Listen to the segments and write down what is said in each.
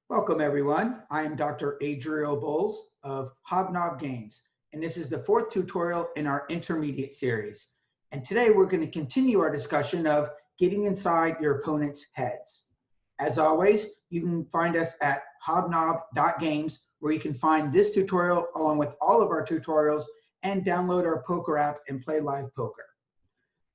Welcome everyone. I am Dr. Adriel Boals of Hobnob Games, and this is the fourth tutorial in our intermediate series. And today we're going to continue our discussion of getting inside your opponent's heads. As always, you can find us at hobnob.games, where you can find this tutorial along with all of our tutorials and download our poker app and play live poker.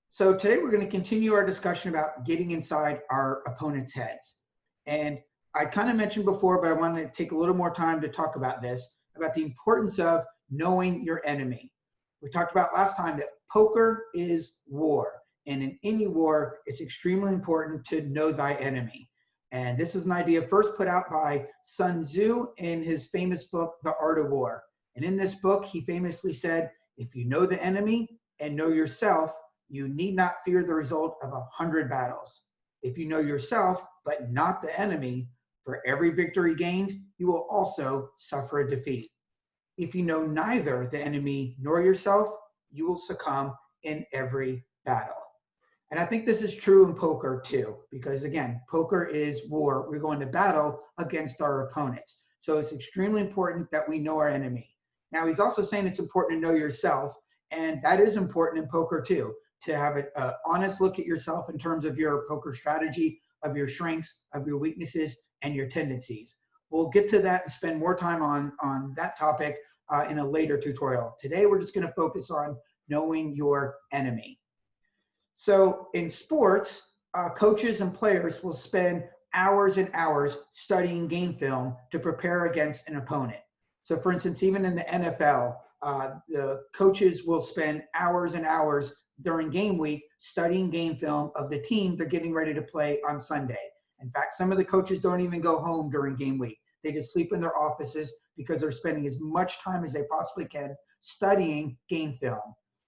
So today we're going to continue our discussion about getting inside our opponent's heads. And I kind of mentioned before, but I want to take a little more time to talk about this, about the importance of knowing your enemy. We talked about last time that poker is war. And in any war, it's extremely important to know thy enemy. And this is an idea first put out by Sun Tzu in his famous book, The Art of War. And in this book, he famously said, if you know the enemy and know yourself, you need not fear the result of 100 battles. If you know yourself, but not the enemy, for every victory gained, you will also suffer a defeat. If you know neither the enemy nor yourself, you will succumb in every battle. And I think this is true in poker too, because again, poker is war. We're going to battle against our opponents. So it's extremely important that we know our enemy. Now, he's also saying it's important to know yourself, and that is important in poker too, to have an honest look at yourself in terms of your poker strategy, of your strengths, of your weaknesses, and your tendencies. We'll get to that and spend more time on that topic in a later tutorial. Today, we're just going to focus on knowing your enemy. So in sports, coaches and players will spend hours and hours studying game film to prepare against an opponent. So for instance, even in the NFL, the coaches will spend hours and hours during game week studying game film of the team they're getting ready to play on Sunday. In fact, some of the coaches don't even go home during game week. They just sleep in their offices because they're spending as much time as they possibly can studying game film.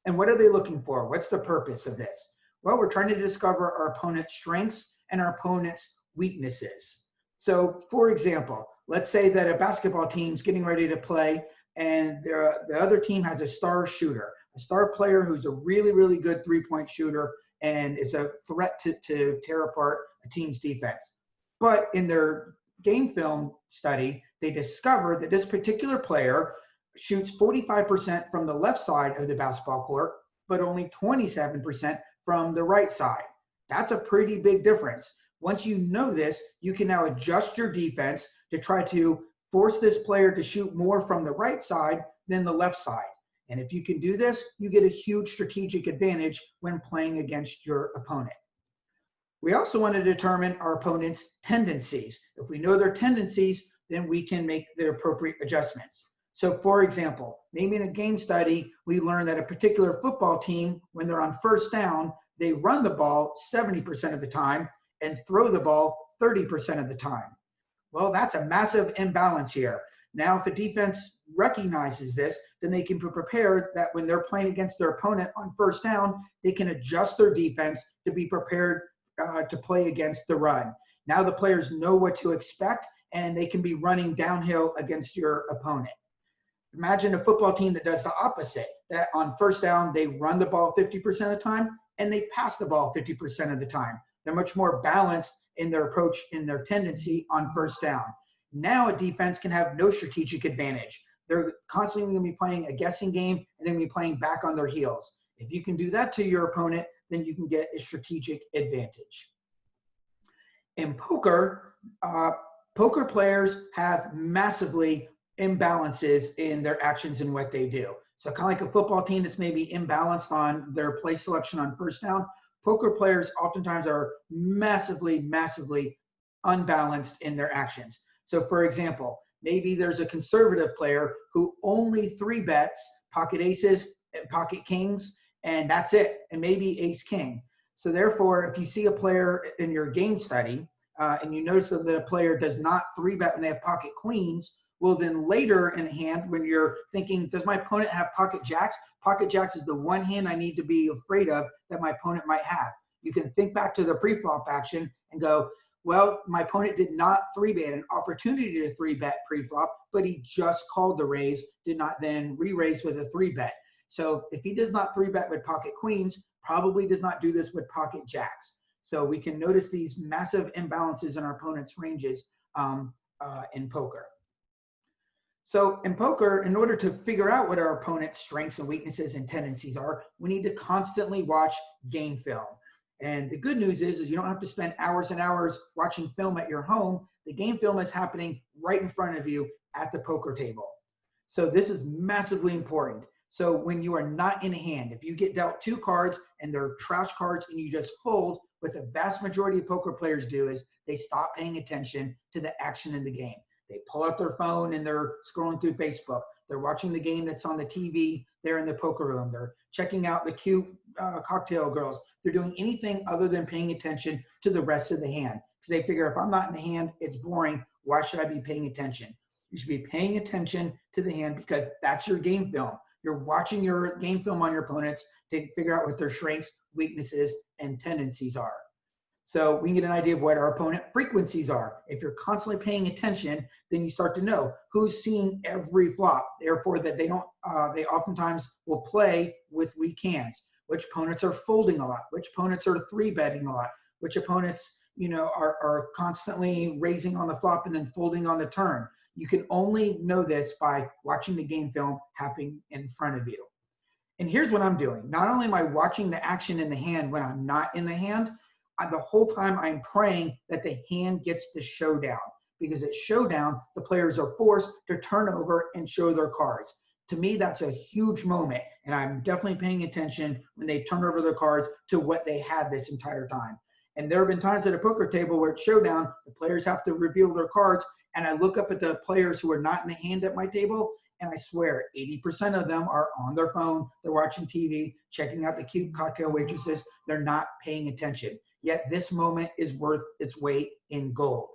And what are they looking for? What's the purpose of this? Well, we're trying to discover our opponent's strengths and our opponent's weaknesses. So for example, let's say that a basketball team's getting ready to play and the other team has a star shooter, a star player who's a really, really good three-point shooter and is a threat to tear apart a team's defense. But in their game film study, they discovered that this particular player shoots 45% from the left side of the basketball court, but only 27% from the right side. That's a pretty big difference. Once you know this, you can now adjust your defense to try to force this player to shoot more from the right side than the left side. And if you can do this, you get a huge strategic advantage when playing against your opponent. We also want to determine our opponent's tendencies. If we know their tendencies, then we can make the appropriate adjustments. So for example, maybe in a game study, we learn that a particular football team, when they're on first down, they run the ball 70% of the time and throw the ball 30% of the time. Well, that's a massive imbalance here. Now, if a defense recognizes this, then they can be prepared that when they're playing against their opponent on first down, they can adjust their defense to be prepared to play against the run. Now the players know what to expect, and they can be running downhill against your opponent. Imagine a football team that does the opposite, that on first down, they run the ball 50% of the time, and they pass the ball 50% of the time. They're much more balanced in their approach, in their tendency on first down. Now a defense can have no strategic advantage. They're constantly going to be playing a guessing game and then be playing back on their heels. If you can do that to your opponent, then you can get a strategic advantage. In poker, poker players have massively imbalances in their actions and what they do. So kind of like a football team that's maybe imbalanced on their play selection on first down, poker players oftentimes are massively, massively unbalanced in their actions. So for example, maybe there's a conservative player who only three bets pocket aces and pocket kings, and that's it, and maybe ace king. So therefore, if you see a player in your game study and you notice that a player does not three bet when they have pocket queens, well then later in a hand when you're thinking, does my opponent have pocket jacks? Pocket jacks is the one hand I need to be afraid of that my opponent might have. You can think back to the pre-flop action and go, well, my opponent did not three-bet, an opportunity to three-bet pre-flop, but he just called the raise, did not then re-raise with a three-bet. So if he does not three-bet with pocket queens, probably does not do this with pocket jacks. So we can notice these massive imbalances in our opponent's ranges in poker. So in poker, in order to figure out what our opponent's strengths and weaknesses and tendencies are, we need to constantly watch game film. And the good news is you don't have to spend hours and hours watching film at your home. The game film is happening right in front of you at the poker table. So this is massively important. So when you are not in a hand, if you get dealt 2 cards and they're trash cards and you just fold, what the vast majority of poker players do is they stop paying attention to the action in the game. They pull out their phone and they're scrolling through Facebook. They're watching the game that's on the TV. They're in the poker room. They're checking out the cute cocktail girls. They're doing anything other than paying attention to the rest of the hand. Because they figure if I'm not in the hand, it's boring. Why should I be paying attention? You should be paying attention to the hand because that's your game film. You're watching your game film on your opponents to figure out what their strengths, weaknesses, and tendencies are. So we can get an idea of what our opponent frequencies are. If you're constantly paying attention, then you start to know who's seeing every flop. Therefore, that they don't. They oftentimes will play with weak hands. Which opponents are folding a lot? Which opponents are 3-betting a lot? Which opponents, are constantly raising on the flop and then folding on the turn. You can only know this by watching the game film happening in front of you. And here's what I'm doing. Not only am I watching the action in the hand when I'm not in the hand, the whole time I'm praying that the hand gets the showdown, because at showdown, the players are forced to turn over and show their cards. To me, that's a huge moment, and I'm definitely paying attention when they turn over their cards to what they had this entire time. And there have been times at a poker table where it's showdown, the players have to reveal their cards, and I look up at the players who are not in the hand at my table, and I swear 80% of them are on their phone, they're watching TV, checking out the cute cocktail waitresses, they're not paying attention. Yet this moment is worth its weight in gold.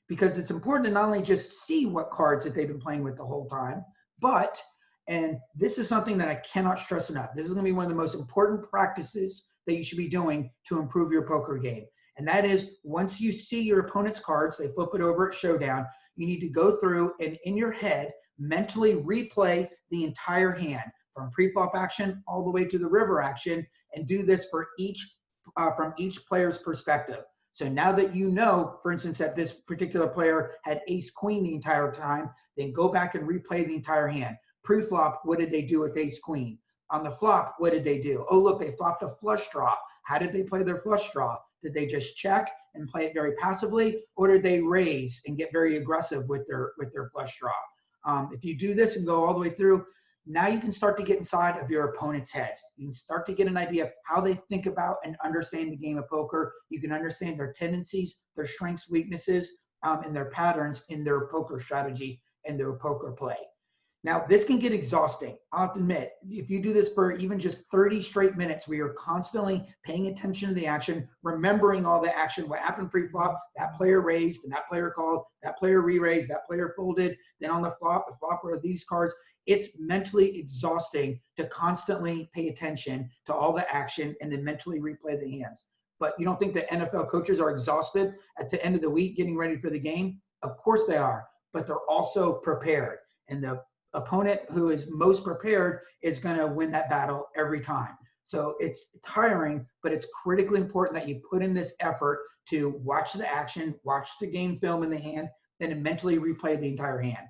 Because it's important to not only just see what cards that they've been playing with the whole time, but, and this is something that I cannot stress enough, this is gonna be one of the most important practices that you should be doing to improve your poker game. And that is, once you see your opponent's cards, they flip it over at showdown, you need to go through and in your head, mentally replay the entire hand from pre-flop action all the way to the river action, and do this for from each player's perspective. So now that you know, for instance, that this particular player had ace-queen the entire time, then go back and replay the entire hand. Pre-flop, what did they do with ace-queen? On the flop, what did they do? Oh, look, they flopped a flush draw. How did they play their flush draw? Did they just check and play it very passively, or did they raise and get very aggressive with their flush draw? If you do this and go all the way through, now you can start to get inside of your opponent's heads. You can start to get an idea of how they think about and understand the game of poker. You can understand their tendencies, their strengths, weaknesses, and their patterns in their poker strategy and their poker play. Now, this can get exhausting. I'll have to admit, if you do this for even just 30 straight minutes where you're constantly paying attention to the action, remembering all the action, what happened pre-flop, that player raised and that player called, that player re-raised, that player folded, then on the flop were these cards. It's mentally exhausting to constantly pay attention to all the action and then mentally replay the hands. But you don't think that NFL coaches are exhausted at the end of the week getting ready for the game? Of course they are, but they're also prepared. And the opponent who is most prepared is going to win that battle every time. So it's tiring, but it's critically important that you put in this effort to watch the action, watch the game film in the hand, then mentally replay the entire hand.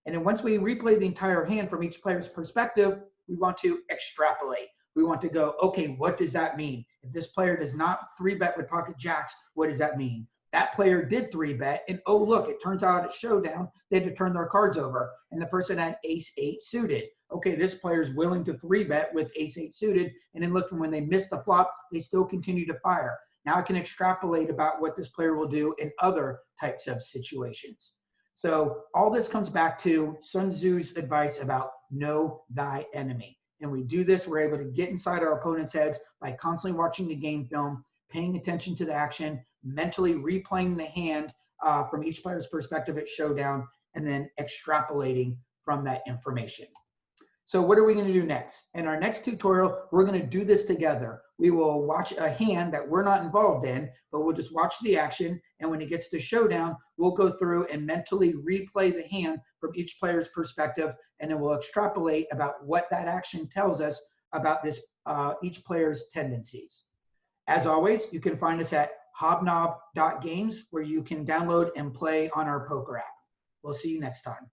And then once we replay the entire hand from each player's perspective, we want to extrapolate. We want to go, okay, what does that mean? If this player does not 3-bet with pocket jacks, what does that mean? That player did 3-bet, and oh, look, it turns out at showdown, they had to turn their cards over, and the person had ace-8 suited. Okay, this player is willing to 3-bet with ace-8 suited, and then look, when they miss the flop, they still continue to fire. Now I can extrapolate about what this player will do in other types of situations. So all this comes back to Sun Tzu's advice about know thy enemy. And we do this, we're able to get inside our opponent's heads by constantly watching the game film, paying attention to the action, mentally replaying the hand from each player's perspective at showdown, and then extrapolating from that information. So what are we going to do next? In our next tutorial, we're going to do this together. We will watch a hand that we're not involved in, but we'll just watch the action. And when it gets to showdown, we'll go through and mentally replay the hand from each player's perspective, and then we'll extrapolate about what that action tells us about this each player's tendencies. As always, you can find us at hobnob.games, where you can download and play on our poker app. We'll see you next time.